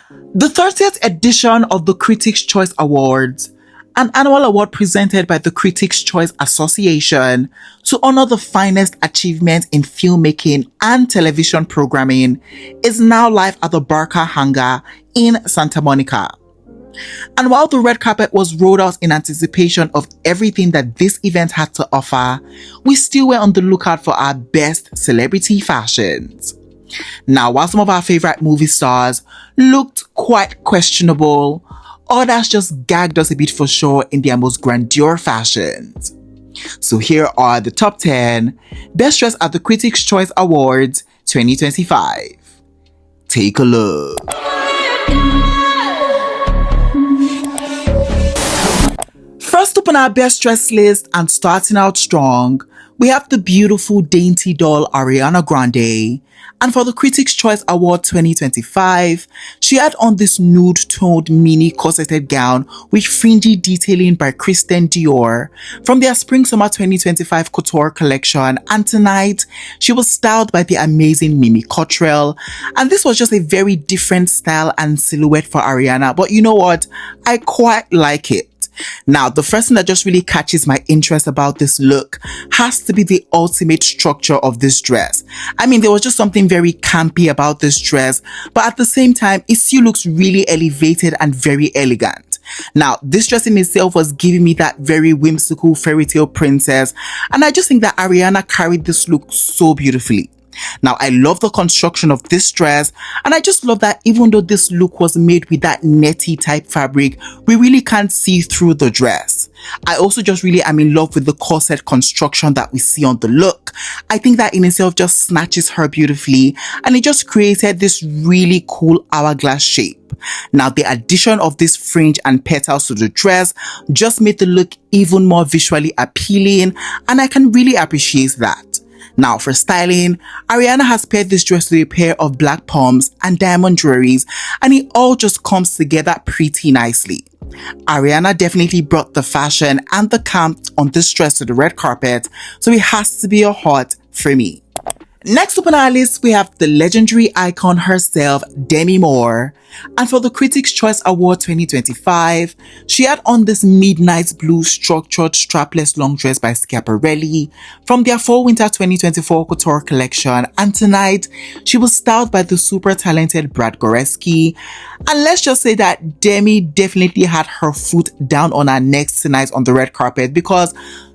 The 30th edition of the Critics' Choice Awards, an annual award presented by the Critics' Choice Association to honor the finest achievements in filmmaking and television programming, is now live at the Barker Hangar in Santa Monica. And while the red carpet was rolled out in anticipation of everything that this event had to offer, we still were on the lookout for our best celebrity fashions. Now, while some of our favorite movie stars looked quite questionable, others just gagged us a bit for sure in their most grandeur fashions. So here are the top 10 best dressed at the Critics' Choice Awards 2025. Take a look. First up on our best dressed list and starting out strong, we have the beautiful dainty doll Ariana Grande. And for the Critics' Choice Award 2025, she had on this nude-toned mini corseted gown with fringy detailing by Christian Dior from their Spring-Summer 2025 couture collection, and tonight she was styled by the amazing Mimi Cottrell, and this was just a very different style and silhouette for Ariana, but you know what? I quite like it. Now, the first thing that just really catches my interest about this look has to be the ultimate structure of this dress. I mean, there was just something very campy about this dress, but at the same time, it still looks really elevated and very elegant. Now, this dress in itself was giving me that very whimsical fairy tale princess, and I just think that Ariana carried this look so beautifully. Now, I love the construction of this dress, and I just love that even though this look was made with that netty type fabric, we really can't see through the dress. I also just really am in love with the corset construction that we see on the look. I think that in itself just snatches her beautifully, and it just created this really cool hourglass shape. Now, the addition of this fringe and petals to the dress just made the look even more visually appealing, and I can really appreciate that. Now, for styling, Ariana has paired this dress with a pair of black pumps and diamond jewelries, and it all just comes together pretty nicely. Ariana definitely brought the fashion and the camp on this dress to the red carpet, so it has to be a hot for me. Next up on our list, we have the legendary icon herself, Demi Moore. And for the Critics' Choice Award 2025, she had on this midnight blue structured strapless long dress by Schiaparelli from their Fall-Winter 2024 couture collection, and tonight she was styled by the super talented Brad Goreski. And let's just say that Demi definitely had her foot down on her neck tonight on the red carpet, because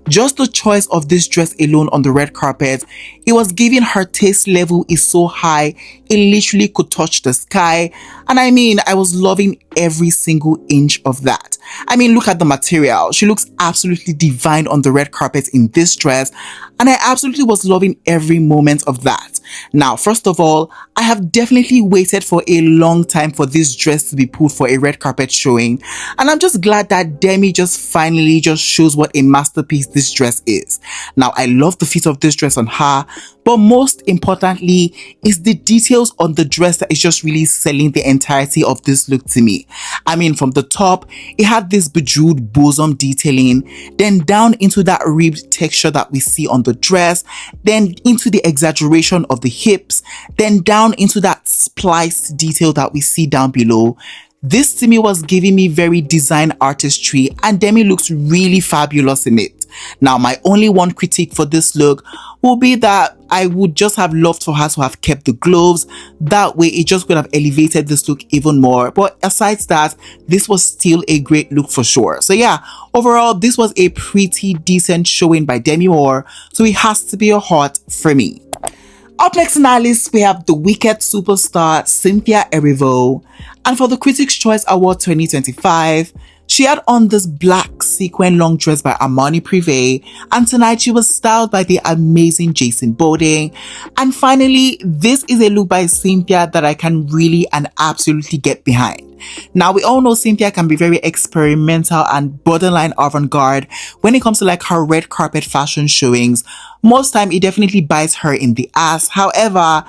just the choice of this dress alone on the red carpet, it was giving her taste level is so high, it literally could touch the sky. And I mean, I was loving every single inch of that. I mean, look at the material. She looks absolutely divine on the red carpet in this dress, and I absolutely was loving every moment of that. Now, first of all, I have definitely waited for a long time for this dress to be put for a red carpet showing, and I'm just glad that Demi just finally just shows what a masterpiece this dress is. Now, I love the fit of this dress on her, but most importantly is the details on the dress that is just really selling the entirety of this look to me. I mean, from the top, it had this bejeweled bosom detailing, then down into that ribbed texture that we see on the dress, then into the exaggeration of the hips, then down into that spliced detail that we see down below. This to me was giving me very design artistry, and Demi looks really fabulous in it. Now, my only one critique for this look will be that I would just have loved for her to have kept the gloves. That way, it just would have elevated this look even more. But aside that, this was still a great look for sure. So yeah, overall, this was a pretty decent showing by Demi Moore, so it has to be a hot for me. Up next on our list, we have the Wicked superstar Cynthia Erivo. And for the Critics' Choice Award 2025, she had on this black sequin long dress by Armani Privé, and tonight she was styled by the amazing Jason Boding. And finally, this is a look by Cynthia that I can really and absolutely get behind. Now, we all know Cynthia can be very experimental and borderline avant-garde when it comes to like her red carpet fashion showings. Most time, it definitely bites her in the ass. However,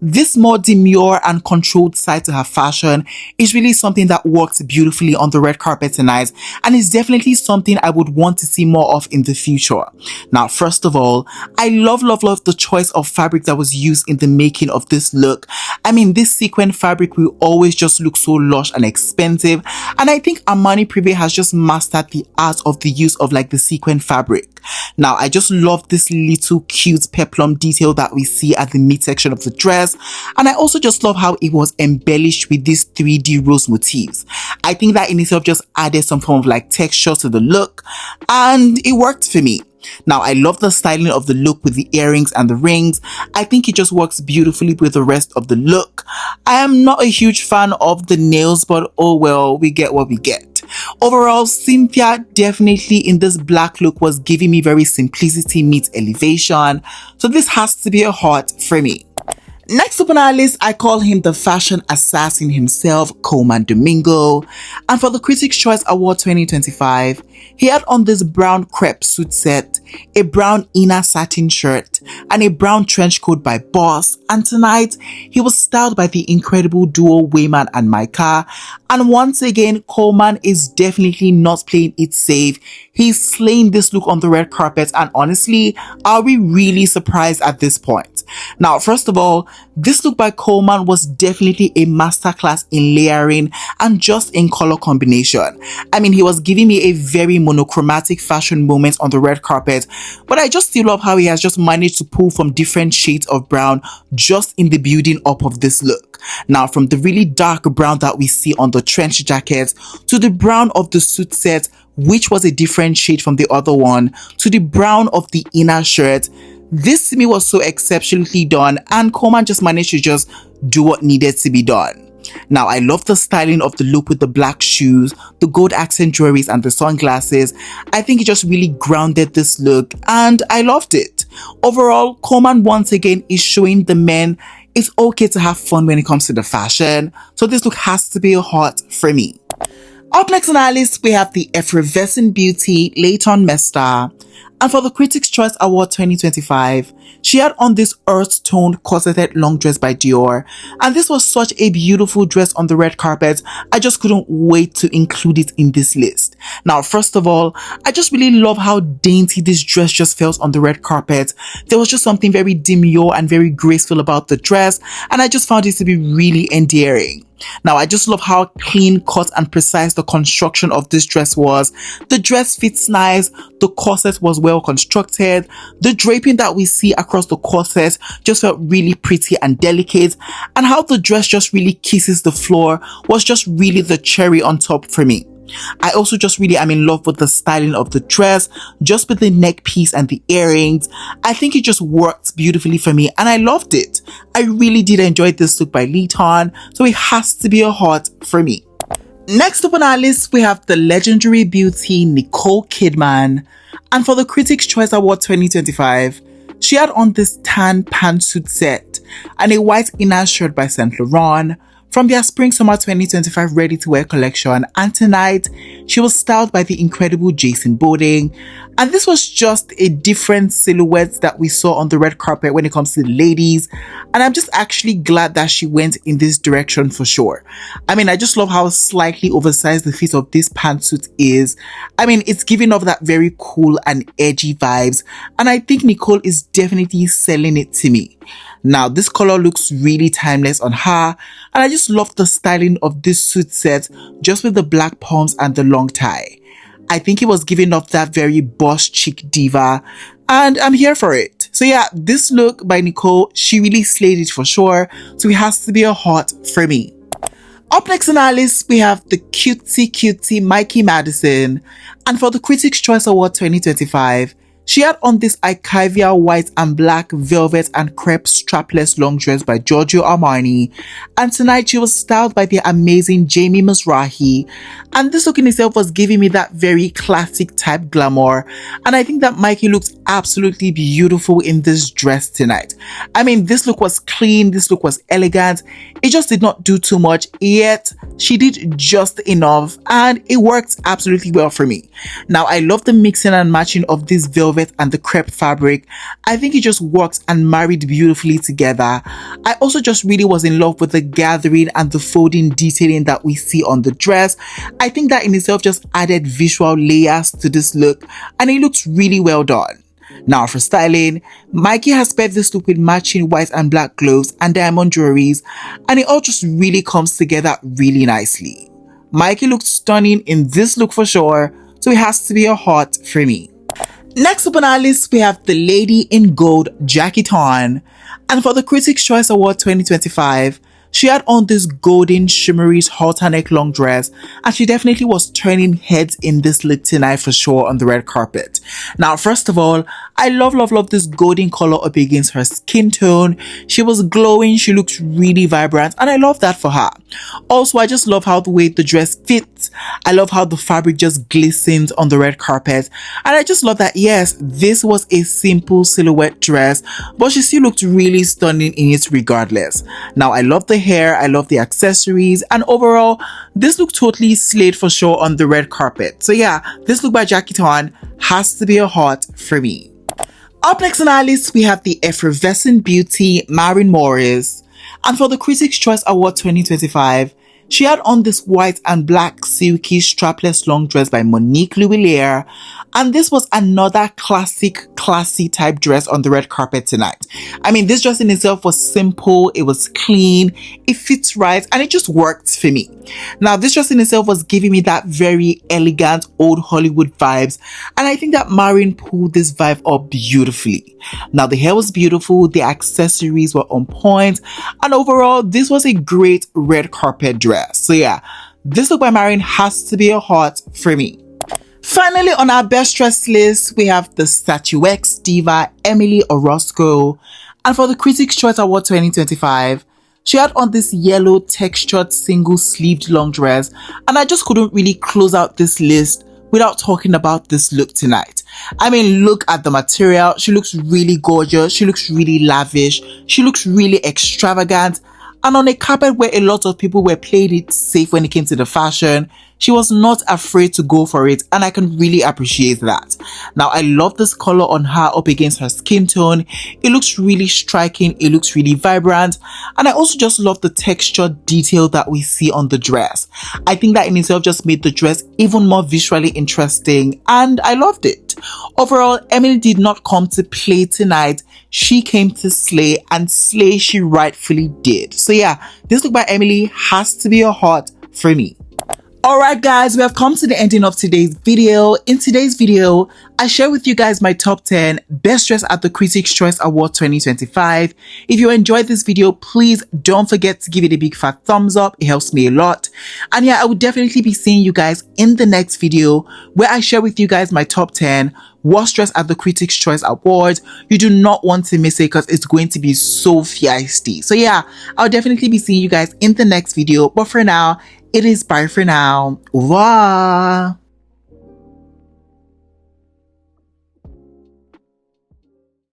This more demure and controlled side to her fashion is really something that works beautifully on the red carpet tonight, and is definitely something I would want to see more of in the future. Now, first of all, I love the choice of fabric that was used in the making of this look. I mean, this sequin fabric will always just look so lush and expensive, and I think Armani Privé has just mastered the art of the use of like the sequin fabric. Now, I just love this little cute peplum detail that we see at the midsection of the dress, and I also just love how it was embellished with these 3D rose motifs. I think that in itself just added some form of like texture to the look, and it worked for me. Now, I love the styling of the look with the earrings and the rings. I think it just works beautifully with the rest of the look. I am not a huge fan of the nails, but oh well, we get what we get. Overall, Cynthia definitely in this black look was giving me very simplicity meets elevation. So this has to be a heart for me. Next up on our list, I call him the fashion assassin himself, Coleman Domingo. And for the Critics' Choice Award 2025, he had on this brown crepe suit set, a brown inner satin shirt, and a brown trench coat by Boss. And tonight, he was styled by the incredible duo Wayman and Micah. And once again, Coleman is definitely not playing it safe. He's slaying this look on the red carpet, and honestly, are we really surprised at this point? Now, first of all, this look by Coleman was definitely a masterclass in layering and just in color combination. I mean, he was giving me a very monochromatic fashion moment on the red carpet, but I just still love how he has just managed to pull from different shades of brown just in the building up of this look. Now, from the really dark brown that we see on the trench jacket to the brown of the suit set, which was a different shade from the other one, to the brown of the inner shirt, this to me was so exceptionally done, and Coleman just managed to just do what needed to be done. Now, I love the styling of the look with the black shoes, the gold accent jewelries, and the sunglasses. I think it just really grounded this look, and I loved it. Overall, Coleman once again is showing the men it's okay to have fun when it comes to the fashion, so this look has to be a heart for me. Up next on our list, we have the effervescent beauty, Leighton Meester. And for the Critics' Choice Award 2025, she had on this earth-toned corseted long dress by Dior. And this was such a beautiful dress on the red carpet. I just couldn't wait to include it in this list. Now, first of all, I just really love how dainty this dress just felt on the red carpet. There was just something very demure and very graceful about the dress, and I just found it to be really endearing. Now, I just love how clean cut and precise the construction of this dress was. The dress fits nice, the corset was well constructed, the draping that we see across the corset just felt really pretty and delicate, and how the dress just really kisses the floor was just really the cherry on top for me. I also just really am in love with the styling of the dress, just with the neck piece and the earrings. I think it just worked beautifully for me, and I loved it. I really did enjoy this look by Leighton, so it has to be a heart for me. Next up on our list, we have the legendary beauty Nicole Kidman. And for the Critics' Choice Award 2025, she had on this tan pantsuit set and a white inner shirt by Saint Laurent from their Spring-Summer 2025 ready-to-wear collection, and tonight she was styled by the incredible Jason Boding, and this was just a different silhouette that we saw on the red carpet when it comes to the ladies, and I'm just actually glad that she went in this direction for sure. I mean, I just love how slightly oversized the fit of this pantsuit is. I mean, it's giving off that very cool and edgy vibes, and I think Nicole is definitely selling it to me. Now, this color looks really timeless on her, and I just love the styling of this suit set just with the black palms and the long tie. I think it was giving off that very boss chic diva, and I'm here for it. So yeah, this look by Nicole, she really slayed it for sure, so it has to be a heart for me. Up next on our list, we have the cutie Mikey Madison, and for the Critics' Choice Award 2025, she had on this Icavia white and black velvet and crepe strapless long dress by Giorgio Armani, and tonight she was styled by the amazing Jamie Mizrahi, and this look in itself was giving me that very classic type glamour, and I think that Mikey looked absolutely beautiful in this dress tonight. I mean, this look was clean, this look was elegant. It just did not do too much, yet she did just enough and it worked absolutely well for me. Now, I love the mixing and matching of this velvet and the crepe fabric. I think it just works and married beautifully together. I also just really was in love with the gathering and the folding detailing that we see on the dress. I think that in itself just added visual layers to this look and it looks really well done. Now for styling, Mikey has paired this look with matching white and black gloves and diamond jewelries, and it all just really comes together really nicely. Mikey looked stunning in this look for sure, so it has to be a hot for me. Next up on our list, we have the Lady in Gold Jackie Ton, and for the Critics' Choice Award 2025, she had on this golden shimmery halter neck long dress and she definitely was turning heads in this look tonight for sure on the red carpet. Now, first of all, I love this golden color up against her skin tone. She was glowing, she looked really vibrant and I love that for her. Also, I just love how the way the dress fits. I love how the fabric just glistens on the red carpet. And I just love that, yes, this was a simple silhouette dress, but she still looked really stunning in it regardless. Now, I love the hair, I love the accessories, and overall, this look totally slayed for sure on the red carpet. So yeah, this look by Jackie Ton has to be a hot for me. Up next on our list, we have the effervescent beauty Maren Morris. And for the Critics' Choice Award 2025, she had on this white and black silky strapless long dress by Monique Louis. And this was another classy type dress on the red carpet tonight. I mean, this dress in itself was simple, it was clean, it fits right, and it just worked for me. Now, this dress in itself was giving me that very elegant old Hollywood vibes, and I think that Maren pulled this vibe up beautifully. Now, the hair was beautiful, the accessories were on point, and overall, this was a great red carpet dress. So yeah, this look by Maren has to be a hot for me. Finally, on our best dress list, we have the statuesque diva Emily Orozco. And for the Critics' Choice Award 2025, she had on this yellow textured single-sleeved long dress. And I just couldn't really close out this list without talking about this look tonight. I mean, look at the material. She looks really gorgeous. She looks really lavish. She looks really extravagant. And on a carpet where a lot of people were playing it safe when it came to the fashion, she was not afraid to go for it, and I can really appreciate that. Now, I love this color on her up against her skin tone. It looks really striking, it looks really vibrant, and I also just love the textured detail that we see on the dress. I think that in itself just made the dress even more visually interesting, and I loved it. Overall, Emily did not come to play tonight. She came to slay, and slay she rightfully did. So yeah, this look by Emily has to be a hot for me. Alright guys, we have come to the ending of today's video. In today's video, I share with you guys my top 10 best dress at the Critics' Choice Award 2025. If you enjoyed this video, please don't forget to give it a big fat thumbs up. It helps me a lot. And yeah, I will definitely be seeing you guys in the next video where I share with you guys my top 10 worst dress at the Critics' Choice Award. You do not want to miss it because it's going to be so feisty. So yeah, I'll definitely be seeing you guys in the next video. But for now, it is bye for now. Au revoir.